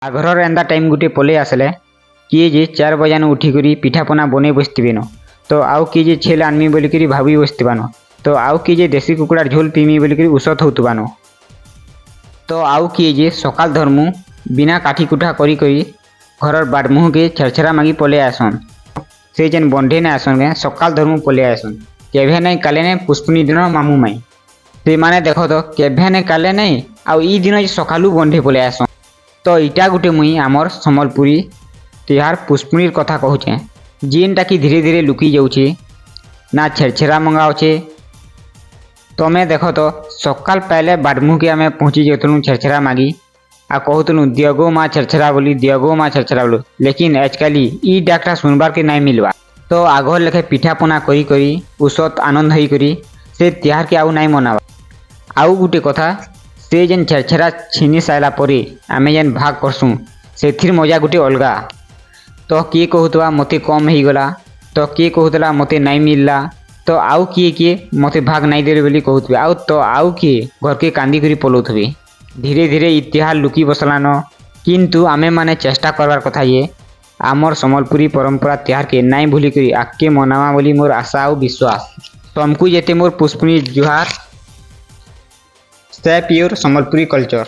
ଆଘରର ଏନ୍ତା ଟାଇମ୍ ଗୁଟେ ପଲେଇ ଆସିଲେ କିଏ ଯେ 4 ବଜାନୁ ଉଠିକରି ପିଠାପଣା ବନେଇ ବସିଥିବେନ। ତ ଆଉ କିଏ ଯେ ଛେଲ୍ ଆନମି ବୋଲିକରି ଭାବି ବସିଥିବାନ। ତ ଆଉ କିଏ ଯେ ଦେଶୀ କୁକୁଡ଼ା ଝୋଲ ପିଇମି ବୋଲିକରି ଉଷତ ହଉଥିବାନ। ତ ଆଉ କିଏ ଯେ ସକାଳ ଧର୍ମୁ ବିନା କାଠି କୁଟା କରି ଘରର ବାଟମୁହଁକେ ଛେରଛେରା ମାଗି ପଲେଇ ଆସନ୍। ସେ ଯେନ୍ ବଣ୍ଢେଇ ନାଇଁ ଆସନ୍ କେଁ ସକାଳ ଧର୍ମୁ ପଲେଇ ଆସନ୍। କେଭେ ନାଇଁ କାଲେ ନାଇଁ ପୁଷ୍ପୁନି ଦିନ ମାମୁଁ ମାଇଁ ସେମାନେ ଦେଖ ତ କେଭେ ନାଇଁ କାଲେ ନାଇଁ ଆଉ ଇ ଦିନ ଯେ ସକାଳୁ ବଣ୍ଢେଇ ପଲେଇ ଆସନ୍। ତ ଇଟା ଗୁଟେ ମୁଇଁ ଆମର୍ ସମ୍ବଲପୁରୀ ତିହାର ପୁଷ୍ପୁନିର କଥା କହୁଛେଁ, ଯେନ୍ଟା କି ଧୀରେ ଧୀରେ ଲୁକି ଯାଉଛେ। ନା ଛେରଛେରା ମଙ୍ଗା ଅଛେ। ତମେ ଦେଖ ତ ସକାଳ ପାଇଲେ ବାଟମୁହଁକେ ଆମେ ପହଞ୍ଚି ଯାଉଥିଲୁ ଛେରଛେରା ମାଗି ଆଉ କହୁଥିଲୁ ଦିଅ ଗୋ ମା ଛେରଛେରା ବୋଲି, ଦିଅ ଗୋ ମା ଛେରଛେରା ବୋଲି। ଲେକିନ୍ ଆଜକାଲି ଇ ଡାକଟା ଶୁଣବାର୍କେ ନାଇଁ ମିଲବା। ତ ଆଘର ଲେଖେ ପିଠାପଣା କରି ଉଷତ ଆନନ୍ଦ ହେଇକରି ସେ ତିହାରକେ ଆଉ ନାଇଁ ମନାବା। ଆଉ ଗୁଟେ କଥା, ସେ ଯେନ୍ ଛେରଛେରା ଛିନି ସାଇଲା ପରେ ଆମେ ଯେନ୍ ଭାଗ କରସୁଁ ସେଥିର ମଜା ଗୁଟେ ଅଲଗା। ତ କିଏ କହୁଥିବା ମୋତେ କମ୍ ହେଇଗଲା, ତ କିଏ କହୁଥିଲା ମୋତେ ନାଇଁ ମିଲଲା, ତ ଆଉ କିଏ ମୋତେ ଭାଗ ନାଇଁ ଦେଲେ ବୋଲି କହୁଥିବେ। ଆଉ କିଏ ଘରକେ କାନ୍ଦିକରି ପଲଉଥିବେ। ଧୀରେ ଧୀରେ ଇ ତିହାର ଲୁକି ବସଲାନ। କିନ୍ତୁ ଆମେମାନେ ଚେଷ୍ଟା କରବାର୍ କଥା ଯେ ଆମର୍ ସମ୍ବଲପୁରୀ ପରମ୍ପରା ତିହାରକେ ନାଇଁ ଭୁଲିକରି ଆଗକେ ମନାମା ବୋଲି ମୋର୍ ଆଶା ଆଉ ବିଶ୍ୱାସ। ତମକୁ ଯେତେ ମୋର୍ ପୁଷ୍ପୁନି ଜୁହାର। Stay pure Sambalpuri culture.